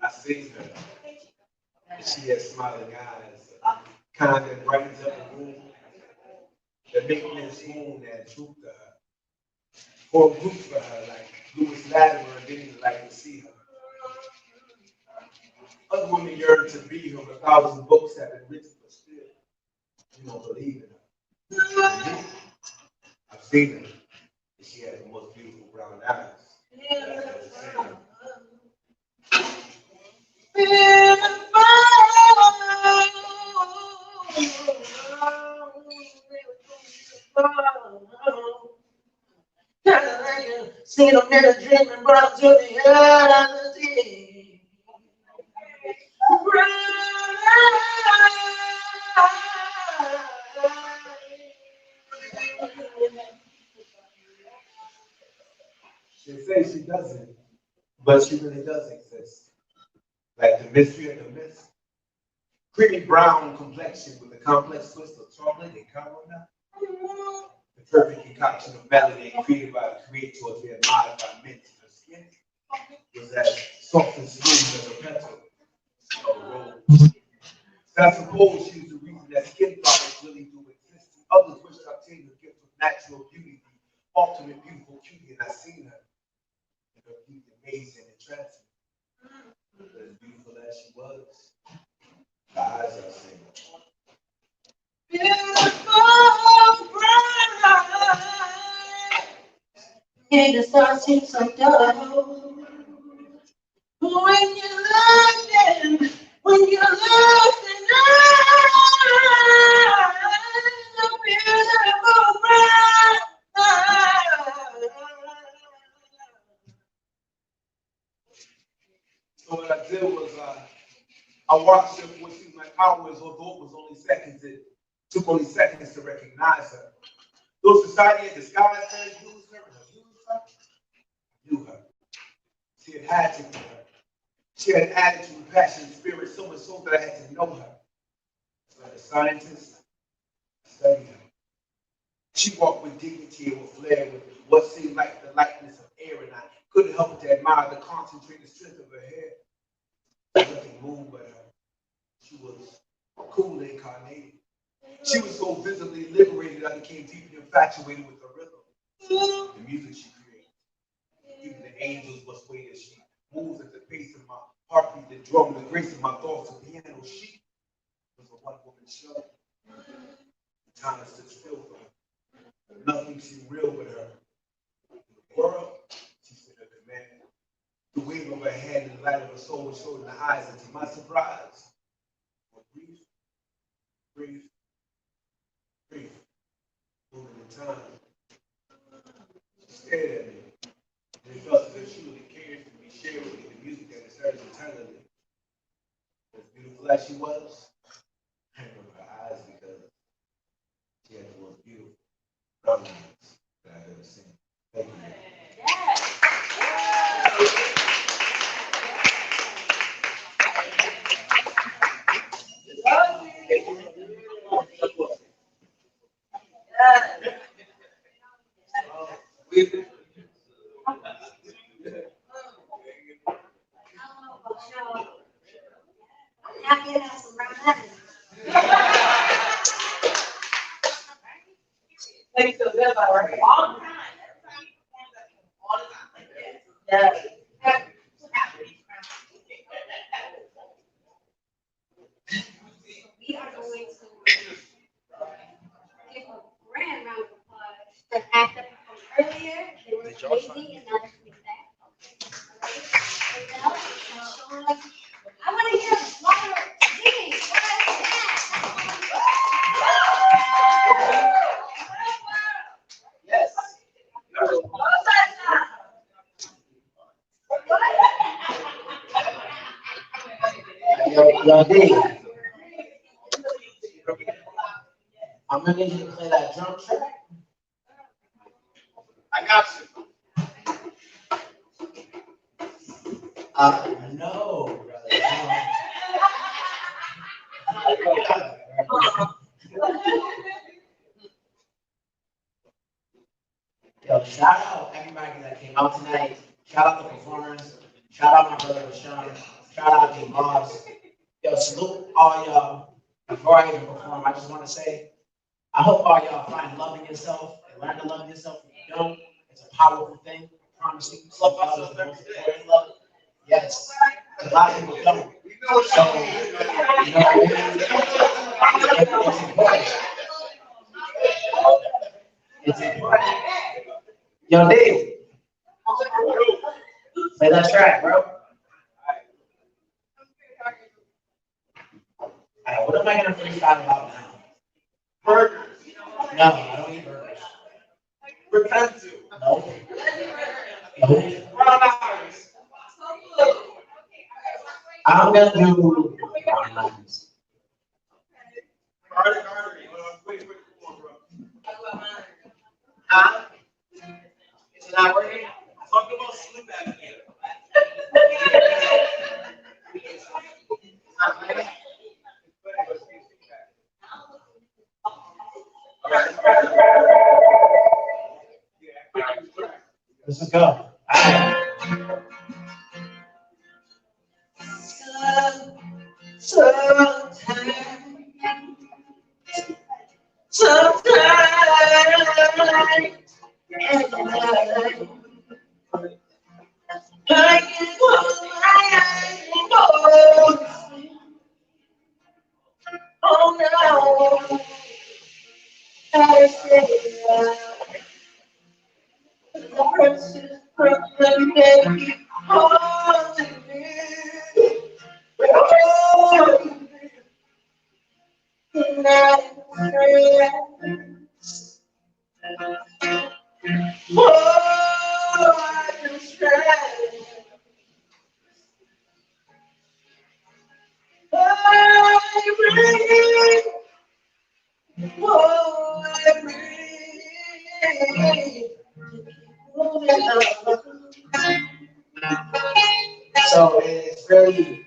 I seen her. She has smiling eyes, kind that brightens up the room, that make me swoon and troop to her. For a group for her, like Lewis Latimer and didn't like to see her. Other women yearn to be her, 1,000 books have been written, but still, you don't believe in her. I've seen her, and she has the most beautiful brown eyes. See them in a dream and brought to the end of the day. She says she doesn't, but she really does exist. Like the mystery of the mist. Creamy brown complexion with a complex twist of chocolate and caramel. The perfect concoction of melody created by the creator to be admired by mint in her skin was as soft and smooth as a petal of a rose. So I suppose she was the reason that skin products really do exist. Others wish to obtain the gift of natural beauty, the ultimate beautiful cutie, and I've seen her. And her beauty amazing and entrancing. But as beautiful as she was, her eyes are saying, beautiful bride. And the sun seems so dull. When you're looking, when you're looking at the beautiful bride. So what I did was I watched it for what seemed like hours, although it was only seconds. It Took only seconds to recognize her. Though society had disguised her, used her, and abused her, I knew her. She had to be her. She had an attitude, passion, and spirit, so much so that I had to know her. So as a scientist, I studied her. She walked with dignity and with flair, with what seemed like the lightness of air, and I couldn't help but to admire the concentrated strength of her hair. Nothing moved but her. She was cool incarnated. She was so visibly liberated, I became deeply infatuated with the rhythm, the music she created. Even the angels must wait as she moves at the pace of my heartbeat, the drum, the grace of my thoughts, the piano. She was a one-woman show. The time stood still for her. Nothing seemed real with her. The world, she stood at command. The wave of her hand and the light of her soul was showed in her eyes, and to my surprise, a brief, brief, brief, moving in time. She stared at me, and it felt as if she really cared for me, shared with me the music that had served eternally. As beautiful as she was, I remember her eyes because she had the most beautiful brown eyes that I've ever seen. Thank you. Happy to have some brown eyes. They feel good about it. All the time. All the time. Yeah. We are going to give a grand round of applause for actor from earlier. They were amazing and now they're coming back. Adele and Sean. I want to hear water singing. What is Yes. Yo, D, I'm gonna need you to play that drum track. I got you. No, brother. Yo, shout out everybody that came out tonight. Shout out the performers. Shout out my brother Sean. Shout out J Boss. Yo, salute all y'all. Before I even perform, I just want to say, I hope all y'all find love in yourself and learn to love yourself. If you don't, it's a powerful thing. I promise you. Love myself is the most important love. Yes. A lot of people don't. So, you know what I mean? It's important. Yo, Dave, play that track, bro. Alright, what am I gonna freestyle about now? Burgers. No, I don't eat burgers. Pretend to. No. No. Brown eyes. I'm gonna do brown eyes. Artery. Wait, come on, bro. Huh? Is it not working? Talk about sleep apnea. Let's just go. So it's really,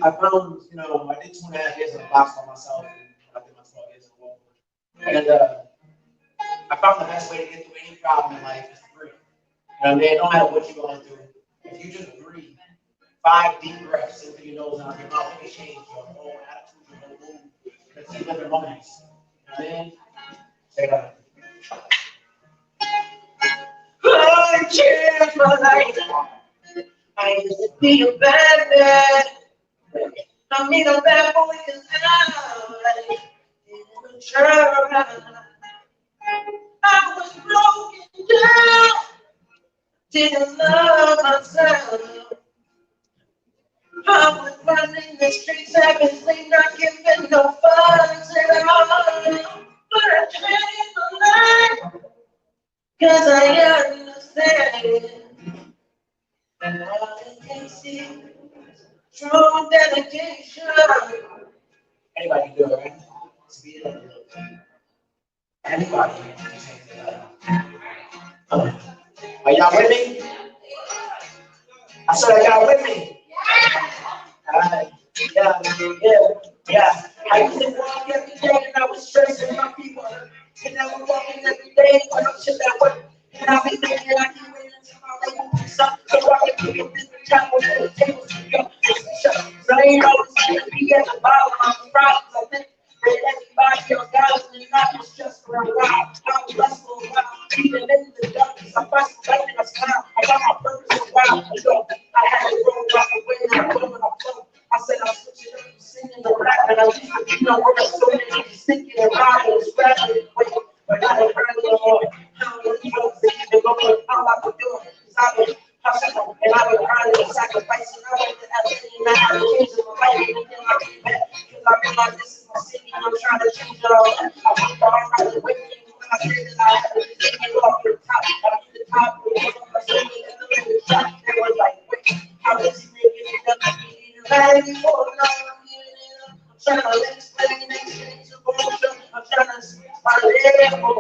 I found, I did 2.5 years in a box by myself, and I did my 12 years in Walmart. And I found the best way to get through any problem in life is to breathe. No matter what you're going through, if you just breathe, 5 deep breaths into your nose and out your mouth, it can change your whole attitude, your whole mood. Because you live in moments. Say that. I changed my life. I used to be a bad man. I mean a bad boy because I didn't try. I was broken down. Didn't love myself. I was running the streets, obviously not giving no fucks at all. But I changed my life, cause I understand. And all I can see, true dedication. Anybody can do it, right? Speed it up a little bit. Anybody can change their life. Are y'all with me? I said, are y'all with me? Alright. Yeah. I used to walk every day and I was stressing my people. And I was walking every day when I'm shit at work. And I be thinking I can wait until my label picks up. So I can pick up this time with the tables to go. So I ain't always be at the bottom of the problems. I think that everybody else got it and I was just for a while. I was blessed for a while. Even in the darkness, I find some light in a smile. I got my purpose a while ago. I had to roll off the way and I went when I flow. I said I'm switching up from singing to rap, and I used to, when I'm so many thinking and rhyming and scrapping, but I don't rap no more. How many folks that even go with all I could do? Cause I've been hustling and I've been grinding and sacrificing. I went to LA and I had to change my life, and then I came back. Cause I realized this is my city and I'm trying to change it all. I went far out of the way. When I said that I had to take it off the top, I hit the top, and I said that the top, they was like, wait, how does he make it up? I'm trying to explain things to emotion. I'm trying to speak my level.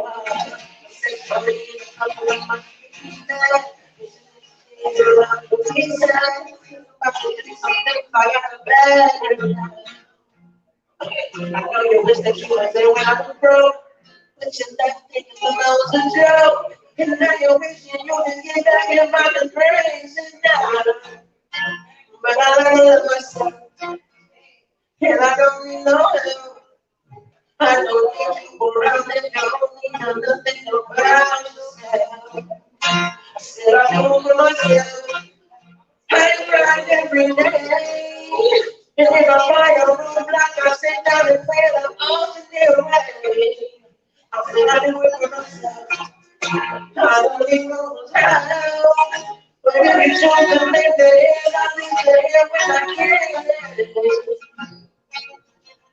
I know you wish that you were there when I was broke, but you're left thinking the was a joke. And now you're wishing you could get back in my grace and now. But I love myself, and I don't need no help. I don't need people around that don't need nothing about yourself. I said I know for myself, I cry every day. And if I find a roadblock, I sit down and pray the alternate way. I said I do it for myself, I don't need no help. But if you choose to make the air, I leave the air when I can.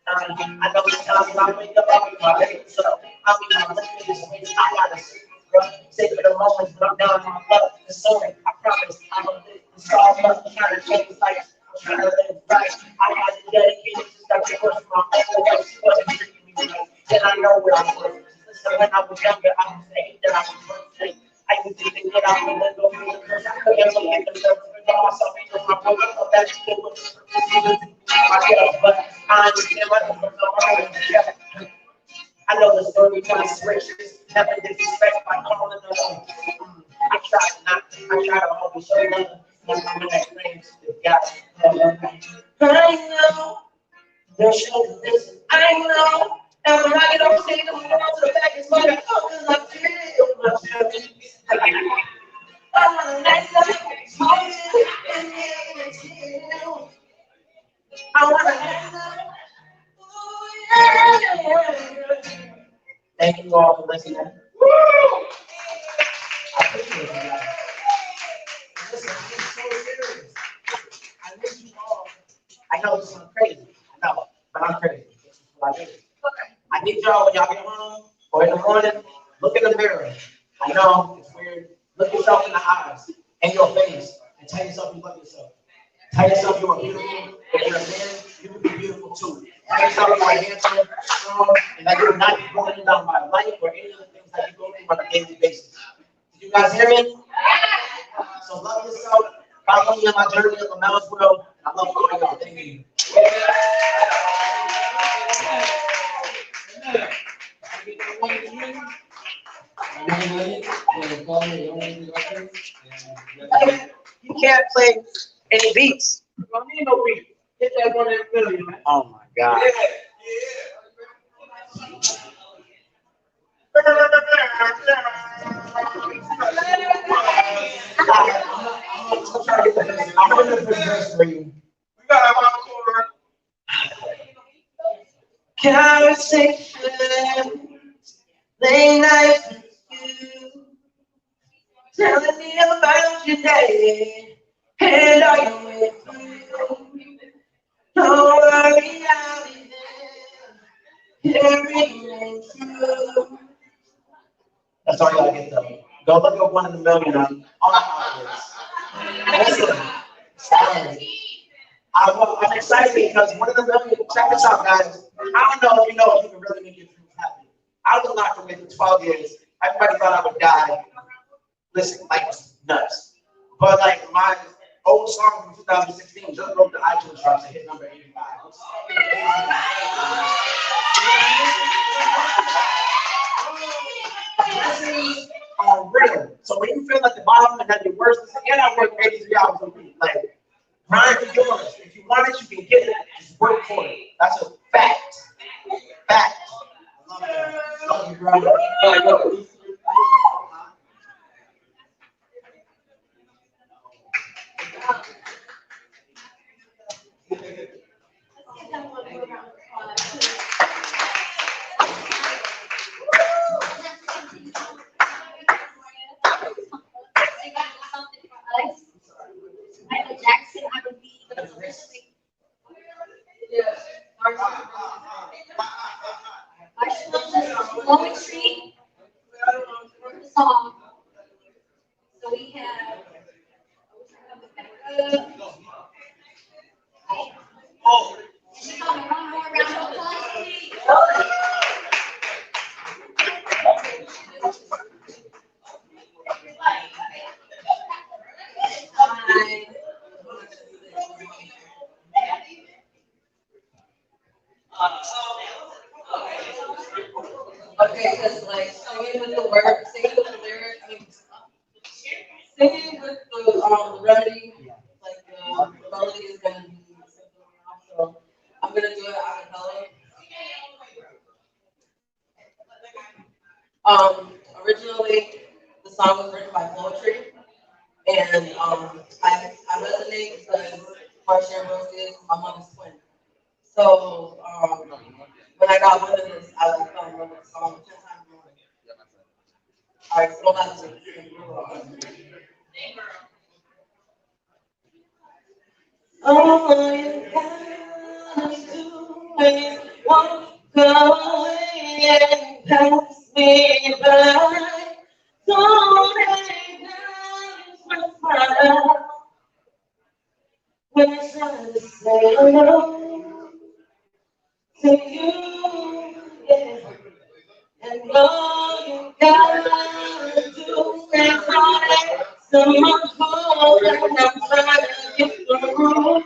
I know it's times when I wake up, I'll be my baby, so I'll be my baby, space. I gotta sit, bro. Sit for the moments when I'm down in my blood. The soul, I promise, I'm a bit solve I'm trying to change life. I'm trying to live right. I had to dedicate to start to push my whole life. She wasn't treating me right. Then I know where I'm from. Listen, when I was younger, I was saying that I was perfect. I used to think that I would go through the curse. I couldn't look at the surface of myself because my brother thought that shit was myself, but I understand my own. I know the story kind of switches. Never disrespect by calling them. I try to always show love. When that brings to God. I know they'll show you this. I know. And when I get on stage, I'm going to the back and smoke it. Oh, because I feel myself. Thank you all for listening. I appreciate you. Listen, I'm so serious. I miss you all. I know this is crazy. I know, but I'm crazy. This is what I do. I need y'all when y'all get home or in the morning, look in the mirror. I know it's weird. Look yourself in the eyes and your face and tell yourself you love yourself. Tell yourself you are beautiful. If you're a man, you can be beautiful too. Tell yourself you are handsome, strong, and that you're not broken down by life or any of the things that you go through on a daily basis. Did you guys hear me? So love yourself. Follow me on my journey of the Mel's World. I love all y'all. Thank you. You can't play any beats. You don't need no beats. Hit that 1 in a million, man. Oh my God. I'm trying to get the best. I'm gonna get the best for you. We got our encore. Conversation, late night with you, telling me about your day, and are you with you? Don't worry, I'll be there, everything's true. That's all you gotta get though. Go look at 1 in a million on how it is. Listen, sorry. I'm excited because 1 in a million, check this out, guys. I don't know if you can really make your dreams happen. I was locked away for 12 years. Everybody thought I would die. Listen, like nuts. But like my old song from 2016 just broke the iTunes charts and hit number 85. Blessings are real. So when you feel at the bottom and at your worst, and I work 83 hours a week. Like, grind for yours. If you want it, you can get it. Just work for it. That's a fact. Fact. I love you, bro. Michael Jackson, I would be the first thing. Poetry for the song. So we have. One more round of applause, please. Okay, because like singing with the words, singing with the lyrics, I mean, singing with the remedy, like the melody is gonna be simple enough, so I'm gonna do it a cappella. Originally, the song was written by Poetry, and I resonate because Marsha Ambrose is my mother's twin. So when I got wind of this, I like fell in love with the song 10 times more. All right, so that's it. All you gotta do is walk away and pass me by. Don't acknowledge my smile when I try to say hello to you, yeah. And all you gotta do is answer my call, and I'm trying to get through.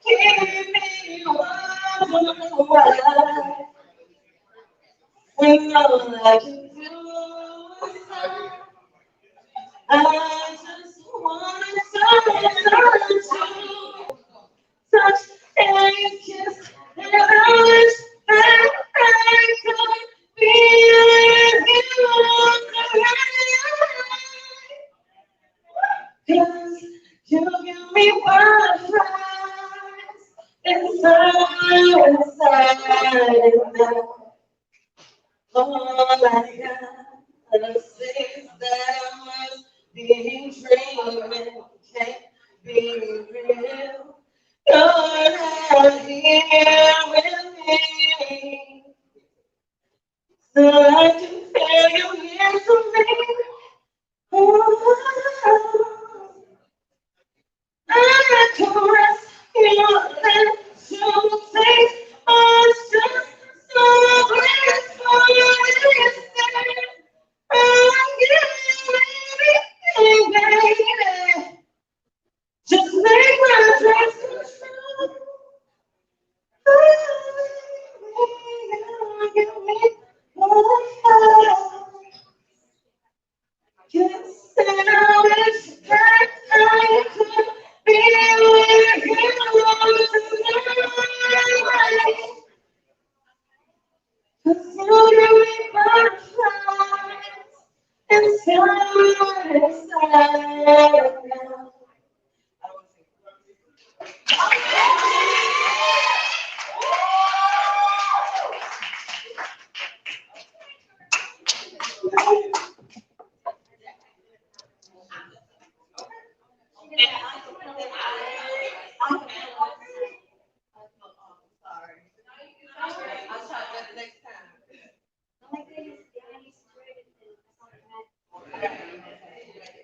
Keep me wondering why, when all I can do is I just want to touch and kiss, and I wish that I could be with you. 'Cause you give me butterflies inside, and all I gotta say is that I must be dreaming, can't be real. You're not here with me, so I can feel you here to me. Oh, I caress your lips, your face, oh, it's just so graceful. You understand? it's inside now.